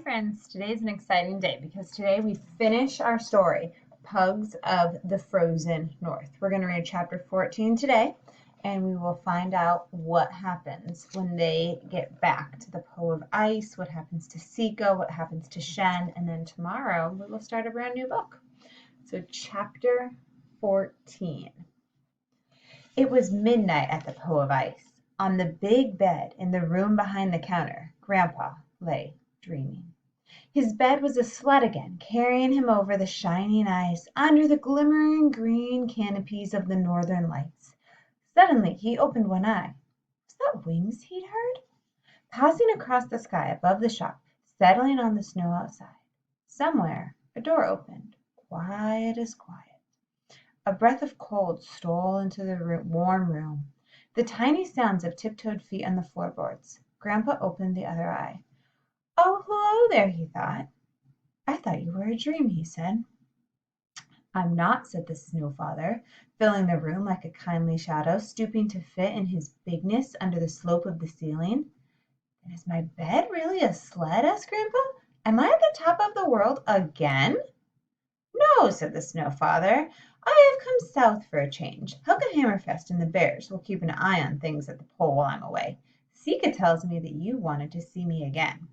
friends, today's an exciting day because today we finish our story, Pugs of the Frozen North. We're going to read chapter 14 today, and we will find out what happens when they get back to the Po of Ice, what happens to Sika, what happens to Shen, and then tomorrow we will start a brand new book. So chapter 14. It was midnight at the Po of Ice. On the big bed in the room behind the counter, Grandpa lay dreaming. His bed was a sled again, carrying him over the shining ice, under the glimmering green canopies of the northern lights. Suddenly he opened one eye. Was that wings he'd heard? Passing across the sky above the shop, settling on the snow outside. Somewhere a door opened, quiet as quiet. A breath of cold stole into the warm room. The tiny sounds of tiptoed feet on the floorboards. Grandpa opened the other eye. "Oh, hello there," he thought. "I thought you were a dream," he said. "I'm not," said the Snow Father, filling the room like a kindly shadow, stooping to fit in his bigness under the slope of the ceiling. "Then is my bed really a sled?" asked Grandpa. "Am I at the top of the world again?" "No," said the Snow Father. "I have come south for a change. Helga Hammerfest and the bears will keep an eye on things at the pole while I'm away. Sika tells me that you wanted to see me again."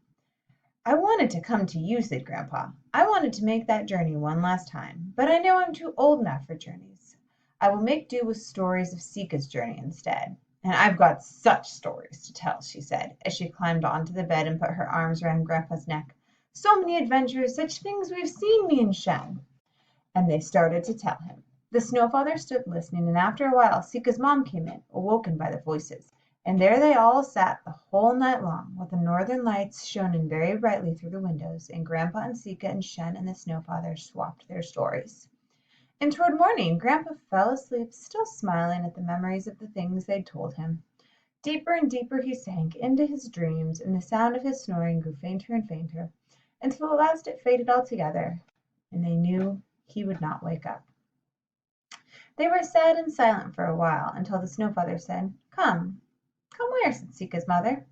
"I wanted to come to you," said Grandpa. "I wanted to make that journey one last time, but I know I'm too old now for journeys. I will make do with stories of Sika's journey instead. And I've got such stories to tell," she said, as she climbed onto the bed and put her arms around Grandpa's neck. "So many adventures, such things we've seen, me and Shen." And they started to tell him. The Snow Father stood listening, and after a while Sika's mom came in, awoken by the voices. And there they all sat the whole night long, with the northern lights shining very brightly through the windows, and Grandpa and Sika and Shen and the Snow Father swapped their stories. And toward morning Grandpa fell asleep, still smiling at the memories of the things they'd told him. Deeper and deeper he sank into his dreams, and the sound of his snoring grew fainter and fainter, until at last it faded altogether, and they knew he would not wake up. They were sad and silent for a while, until the Snow Father said, "Come." "Come where?" said Sika's mother.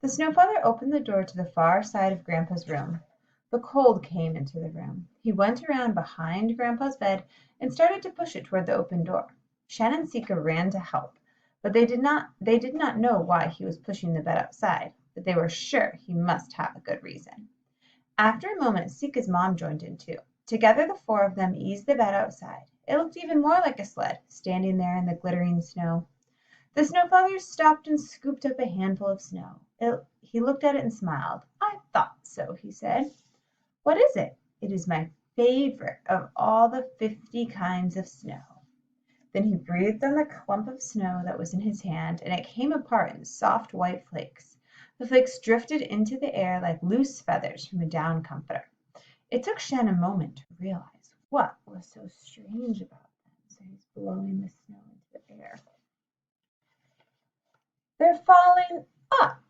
The Snow Father opened the door to the far side of Grandpa's room. The cold came into the room. He went around behind Grandpa's bed and started to push it toward the open door. Shen and Sika ran to help, but they did not know why he was pushing the bed outside, but they were sure he must have a good reason. After a moment Sika's mom joined in too. Together the four of them eased the bed outside. It looked even more like a sled, standing there in the glittering snow. The Snow Father stopped and scooped up a handful of snow. He looked at it and smiled. "I thought so," he said. "What is it?" "It is my favorite of all the 50 kinds of snow." Then he breathed on the clump of snow that was in his hand, and it came apart in soft white flakes. The flakes drifted into the air like loose feathers from a down comforter. It took Shen a moment to realize what was so strange about them, so he's blowing the snow into the air. "They're falling up,"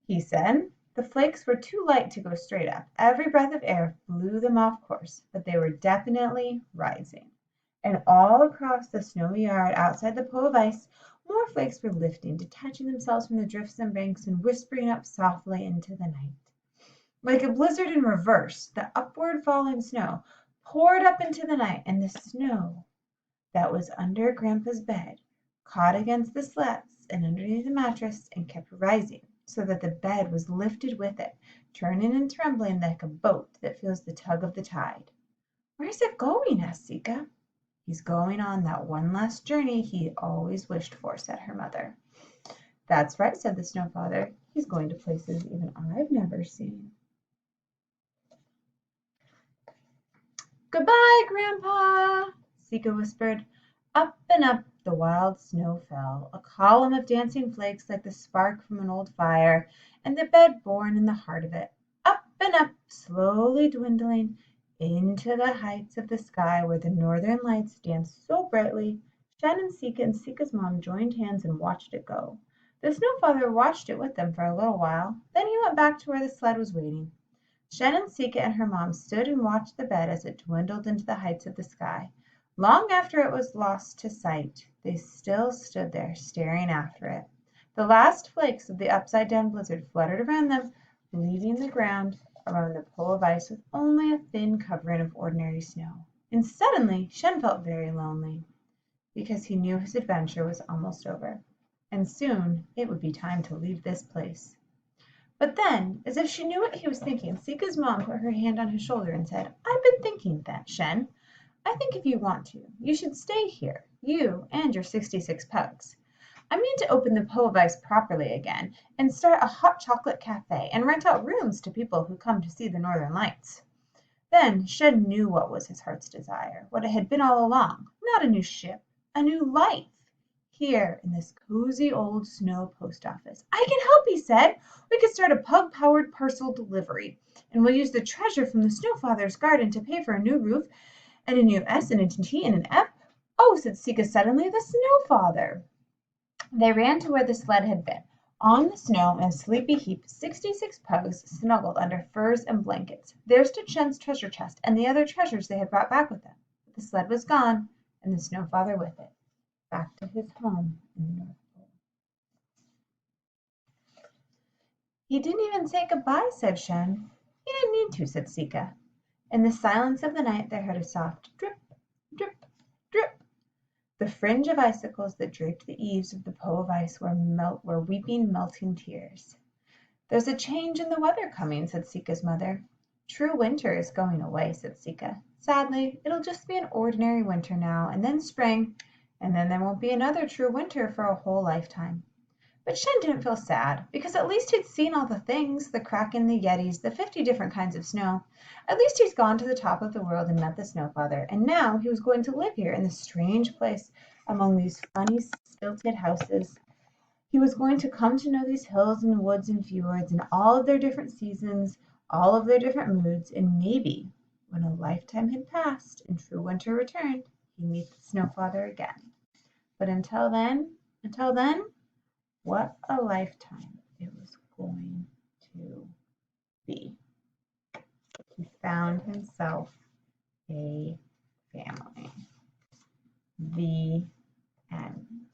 he said. The flakes were too light to go straight up. Every breath of air blew them off course, but they were definitely rising. And all across the snowy yard outside the Po of Ice, more flakes were lifting, detaching themselves from the drifts and banks and whispering up softly into the night. Like a blizzard in reverse, the upward falling snow poured up into the night, and the snow that was under Grandpa's bed caught against the slats and underneath the mattress and kept rising, so that the bed was lifted with it, turning and trembling like a boat that feels the tug of the tide. "Where's it going?" asked Sika. "He's going on that one last journey he always wished for," said her mother. "That's right," said the Snow Father. "He's going to places even I've never seen." "Goodbye, Grandpa," Sika whispered. Up and up the wild snow fell, a column of dancing flakes like the spark from an old fire, and the bed born in the heart of it. Up and up, slowly dwindling, into the heights of the sky where the northern lights danced so brightly. Shen and Sika's mom joined hands and watched it go. The Snow Father watched it with them for a little while. Then he went back to where the sled was waiting. Shen and Sika and her mom stood and watched the bed as it dwindled into the heights of the sky. Long after it was lost to sight, they still stood there, staring after it. The last flakes of the upside-down blizzard fluttered around them, leaving the ground around the pole of ice with only a thin covering of ordinary snow. And suddenly Shen felt very lonely, because he knew his adventure was almost over, and soon it would be time to leave this place. But then, as if she knew what he was thinking, Sika's mom put her hand on his shoulder and said, "I've been thinking that, Shen. I think if you want to, you should stay here, you and your 66 pugs. I mean to open the Po of Ice properly again, and start a hot chocolate cafe, and rent out rooms to people who come to see the Northern Lights." Then Shen knew what was his heart's desire, what it had been all along, not a new ship, a new life, here in this cozy old snow post office. "I can help," he said. "We could start a pug-powered parcel delivery, and we'll use the treasure from the Snowfather's garden to pay for a new roof and a new S and a T and an F." "Oh," said Sika suddenly, "the Snowfather!" They ran to where the sled had been. On the snow, in a sleepy heap, 66 pugs snuggled under furs and blankets. There stood Shen's treasure chest and the other treasures they had brought back with them. But the sled was gone, and the Snowfather with it, back to his home in the North Pole. "He didn't even say goodbye," said Shen. "He didn't need to," said Sika. In the silence of the night they heard a soft drip, drip, drip. The fringe of icicles that draped the eaves of the Po of Ice were weeping melting tears. "There's a change in the weather coming," said Sika's mother. "True winter is going away," said Sika. "Sadly, it'll just be an ordinary winter now, and then spring, and then there won't be another true winter for a whole lifetime." But Shen didn't feel sad, because at least he'd seen all the things, the Kraken, the Yetis, the 50 different kinds of snow. At least he's gone to the top of the world and met the Snowfather, and now he was going to live here in this strange place among these funny stilted houses. He was going to come to know these hills and woods and fjords and all of their different seasons, all of their different moods, and maybe, when a lifetime had passed and true winter returned, he'd meet the Snowfather again. But until then, what a lifetime it was going to be. He found himself a family. The end.